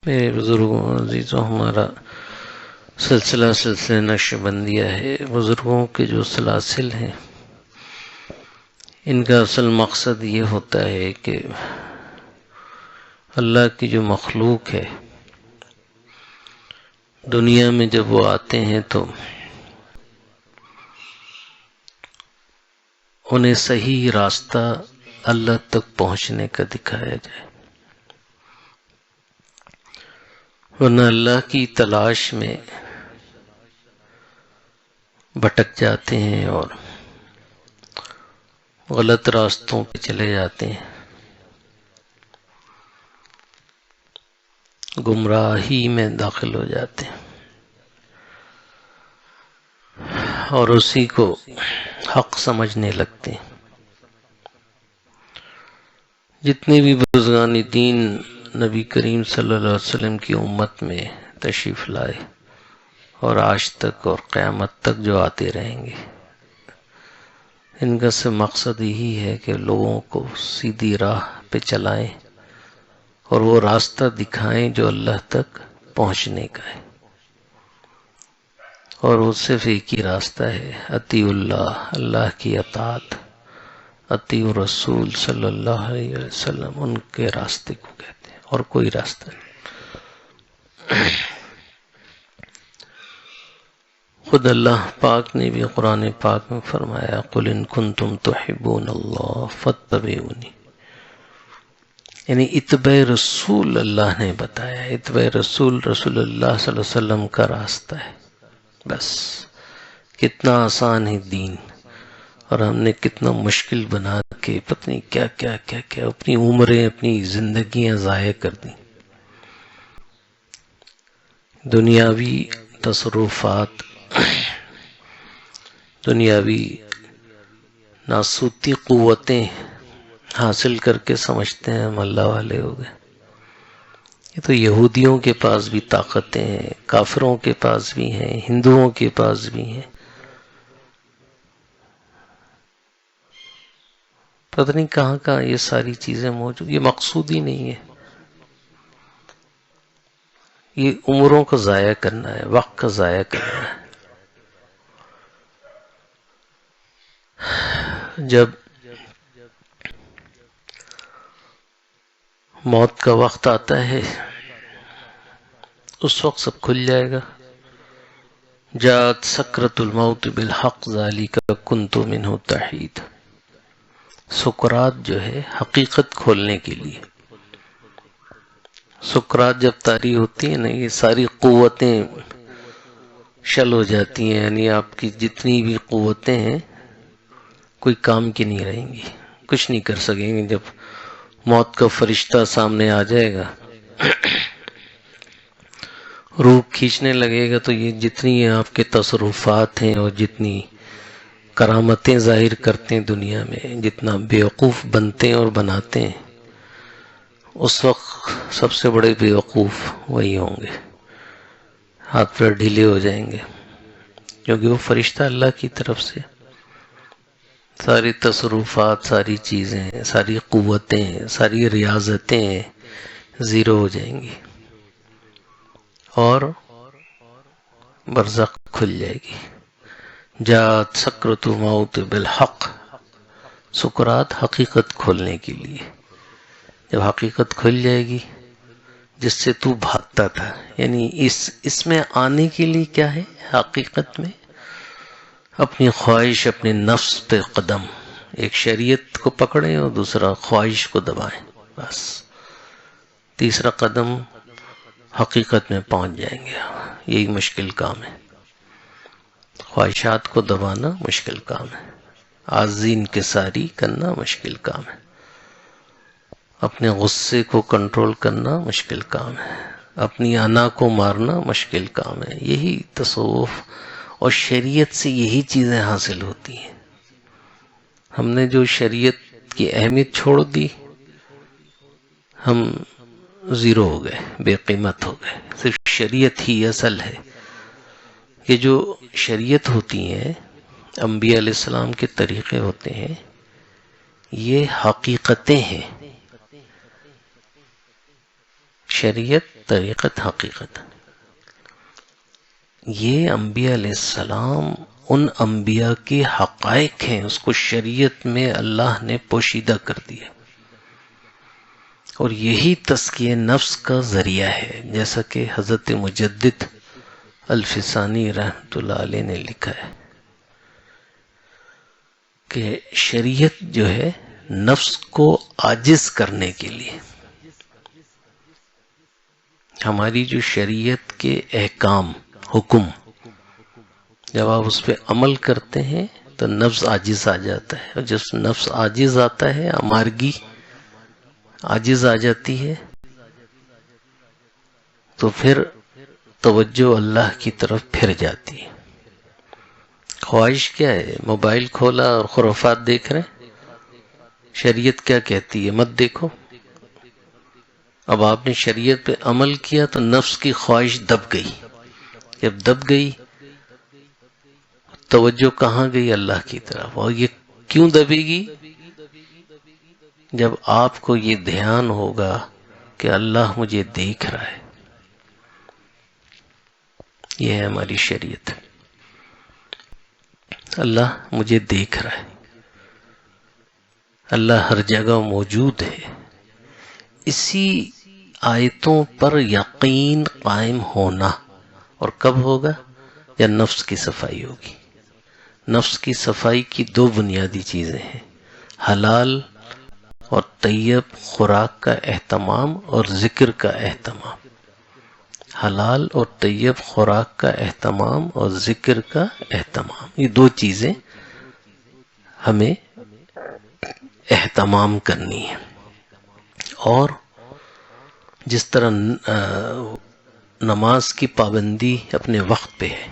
میرے بزرگوں عزیزوں، ہمارا سلسلہ نقش بندیہ ہے۔ بزرگوں کے جو سلاسل ہیں ان کا اصل مقصد یہ ہوتا ہے کہ اللہ کی جو مخلوق ہے دنیا میں جب وہ آتے ہیں تو انہیں صحیح راستہ اللہ تک پہنچنے کا دکھایا جائے، ورنہ اللہ کی تلاش میں بھٹک جاتے ہیں اور غلط راستوں پہ چلے جاتے ہیں، گمراہی میں داخل ہو جاتے ہیں اور اسی کو حق سمجھنے لگتے ہیں۔ جتنے بھی بزرگان دین نبی کریم صلی اللہ علیہ وسلم کی امت میں تشریف لائے اور آج تک اور قیامت تک جو آتے رہیں گے، ان کا سے مقصد یہی ہے کہ لوگوں کو سیدھی راہ پہ چلائیں اور وہ راستہ دکھائیں جو اللہ تک پہنچنے کا ہے، اور وہ صرف ایک ہی راستہ ہے، اطیع اللہ، اللہ کی اطاعت، اطیع رسول صلی اللہ علیہ وسلم، ان کے راستے کو کہتے ہیں اور کوئی راستہ نہیں۔ خود اللہ پاک نے بھی قرآن پاک میں فرمایا قُلْ إِن كُنتُمْ تُحِبُّونَ اللَّهَ فَاتَّبِعُونِي، یعنی اتباع رسول اللہ نے بتایا، اتباع رسول رسول اللہ صلی اللہ علیہ وسلم کا راستہ ہے۔ بس کتنا آسان ہے دین، اور ہم نے کتنا مشکل بنا کے پتہ نہیں کیا کیا کیا کیا اپنی عمریں، اپنی زندگیاں ضائع کر دیں۔ دنیاوی تصرفات، دنیاوی ناسوتی قوتیں حاصل کر کے سمجھتے ہیں ہم اللہ والے ہو گئے۔ یہ تو یہودیوں کے پاس بھی طاقتیں ہیں، کافروں کے پاس بھی ہیں، ہندوؤں کے پاس بھی ہیں، پتہ نہیں کہاں کہاں یہ ساری چیزیں موجود۔ یہ مقصود ہی نہیں ہے، یہ عمروں کو ضائع کرنا ہے، وقت کا ضائع کرنا ہے۔ جب موت کا وقت آتا ہے اس وقت سب کھل جائے گا۔ جاءت سکرۃ الموت بالحق ذالک کنت منہ تحید، سکرات جو ہے حقیقت کھولنے کے لیے، سکرات جب طاری ہوتی ہے نا، یہ ساری قوتیں شل ہو جاتی ہیں، یعنی آپ کی جتنی بھی قوتیں ہیں کوئی کام کی نہیں رہیں گی، کچھ نہیں کر سکیں گے۔ جب موت کا فرشتہ سامنے آ جائے گا، روح کھینچنے لگے گا، تو یہ جتنی آپ کے تصرفات ہیں اور جتنی کرامتیں ظاہر کرتے ہیں دنیا میں، جتنا بیوقوف بنتے ہیں اور بناتے ہیں، اس وقت سب سے بڑے بیوقوف وہی ہوں گے، ہاتھ پیر ڈھیلے ہو جائیں گے، کیونکہ وہ فرشتہ اللہ کی طرف سے ساری تصرفات، ساری چیزیں، ساری قوتیں، ساری ریاضتیں زیرو ہو جائیں گی اور برزخ کھل جائے گی۔ جاءت سکرۃ الموت بالحق، سکرات حقیقت کھولنے کے لیے۔ جب حقیقت کھل جائے گی جس سے تو بھاگتا تھا، یعنی اس میں آنے کے لیے کیا ہے حقیقت میں؟ اپنی خواہش، اپنے نفس پہ قدم، ایک شریعت کو پکڑیں اور دوسرا خواہش کو دبائیں، بس تیسرا قدم حقیقت میں پہنچ جائیں گے۔ یہی مشکل کام ہے، خواہشات کو دبانا مشکل کام ہے، عاجزی انکساری کرنا مشکل کام ہے، اپنے غصے کو کنٹرول کرنا مشکل کام ہے، اپنی انا کو مارنا مشکل کام ہے۔ یہی تصوف اور شریعت سے یہی چیزیں حاصل ہوتی ہیں۔ ہم نے جو شریعت کی اہمیت چھوڑ دی، ہم زیرو ہو گئے، بے قیمت ہو گئے۔ صرف شریعت ہی اصل ہے۔ کہ جو شریعت ہوتی ہیں، انبیاء علیہ السلام کے طریقے ہوتے ہیں، یہ حقیقتیں ہیں، شریعت، طریقت، حقیقت، یہ انبیاء علیہ السلام ان انبیاء کے حقائق ہیں، اس کو شریعت میں اللہ نے پوشیدہ کر دیا، اور یہی تزکیہ نفس کا ذریعہ ہے، جیسا کہ حضرت مجدد الفسانی رحمۃ اللہ علیہ نے لکھا ہے کہ شریعت جو ہے نفس کو عاجز کرنے کے لیے، ہماری جو شریعت کے احکام، حکم، جب آپ اس پہ عمل کرتے ہیں تو نفس عاجز آ جاتا ہے، اور جب نفس عاجز آتا ہے، امارگی عاجز آ جاتی ہے، تو پھر توجہ اللہ کی طرف پھر جاتی ہے۔ خواہش کیا ہے؟ موبائل کھولا اور خرافات دیکھ رہے ہیں، شریعت کیا کہتی ہے؟ مت دیکھو۔ اب آپ نے شریعت پہ عمل کیا تو نفس کی خواہش دب گئی، جب دب گئی توجہ کہاں گئی؟ اللہ کی طرف۔ اور یہ کیوں دبے گی؟ جب آپ کو یہ دھیان ہوگا کہ اللہ مجھے دیکھ رہا ہے۔ یہ ہے ہماری شریعت، اللہ مجھے دیکھ رہا ہے، اللہ ہر جگہ موجود ہے۔ اسی آیتوں پر یقین قائم ہونا، اور کب ہوگا؟ جب نفس کی صفائی ہوگی۔ نفس کی صفائی کی دو بنیادی چیزیں ہیں، حلال اور طیب خوراک کا اہتمام اور ذکر کا اہتمام۔ حلال اور طیب خوراک کا اہتمام اور ذکر کا اہتمام، یہ دو چیزیں ہمیں اہتمام کرنی ہے۔ اور جس طرح نماز کی پابندی اپنے وقت پہ ہے،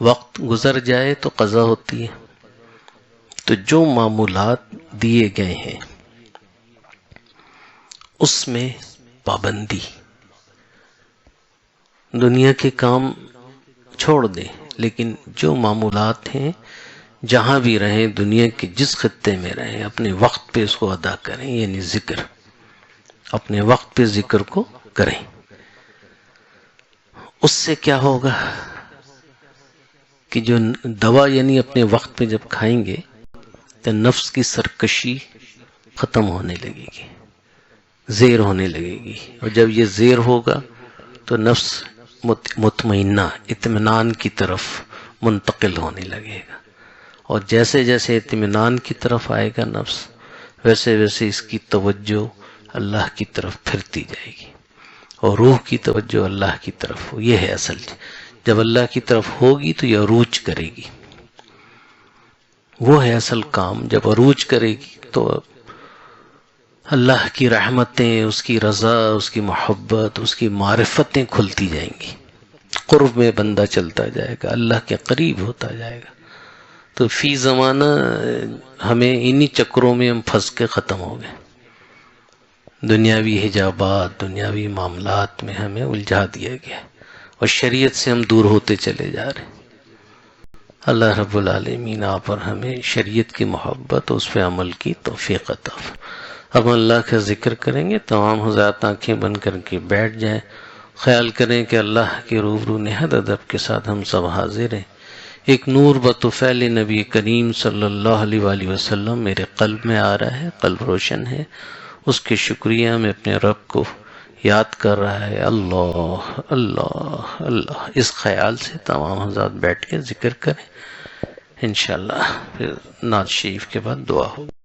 وقت گزر جائے تو قضا ہوتی ہے، تو جو معمولات دیے گئے ہیں اس میں پابندی، دنیا کے کام چھوڑ دیں، لیکن جو معمولات ہیں جہاں بھی رہیں، دنیا کے جس خطے میں رہیں، اپنے وقت پہ اس کو ادا کریں، یعنی ذکر، اپنے وقت پہ ذکر کو کریں۔ اس سے کیا ہوگا کہ جو دوا یعنی اپنے وقت پہ جب کھائیں گے تو نفس کی سرکشی ختم ہونے لگے گی، زیر ہونے لگے گی، اور جب یہ زیر ہوگا تو نفس مطمئنہ، اطمینان کی طرف منتقل ہونے لگے گا، اور جیسے جیسے اطمینان کی طرف آئے گا نفس، ویسے ویسے اس کی توجہ اللہ کی طرف پھرتی جائے گی، اور روح کی توجہ اللہ کی طرف ہو۔ یہ ہے اصل، جب اللہ کی طرف ہوگی تو یہ عروج کرے گی، وہ ہے اصل کام۔ جب عروج کرے گی تو اللہ کی رحمتیں، اس کی رضا، اس کی محبت، اس کی معرفتیں کھلتی جائیں گی، قرب میں بندہ چلتا جائے گا، اللہ کے قریب ہوتا جائے گا۔ تو فی زمانہ ہمیں انہی چکروں میں ہم پھنس کے ختم ہو گئے، دنیاوی حجابات، دنیاوی معاملات میں ہمیں الجھا دیا گیا، اور شریعت سے ہم دور ہوتے چلے جا رہے ہیں۔ اللہ رب العالمین آپ پر ہمیں شریعت کی محبت اور اس پہ عمل کی توفیق عطا فرمائے۔ اب اللہ کا ذکر کریں گے، تمام حضرات آنکھیں بند کر کے بیٹھ جائیں، خیال کریں کہ اللہ کے روبرو نہایت ادب کے ساتھ ہم سب حاضر ہیں۔ ایک نور بطفیل نبی کریم صلی اللہ علیہ وآلہ وسلم میرے قلب میں آ رہا ہے، قلب روشن ہے، اس کے شکریہ میں اپنے رب کو یاد کر رہا ہے، اللہ اللہ اللہ۔ اس خیال سے تمام حضرات بیٹھ کے ذکر کریں، انشاءاللہ پھر نعت شریف کے بعد دعا ہوگی۔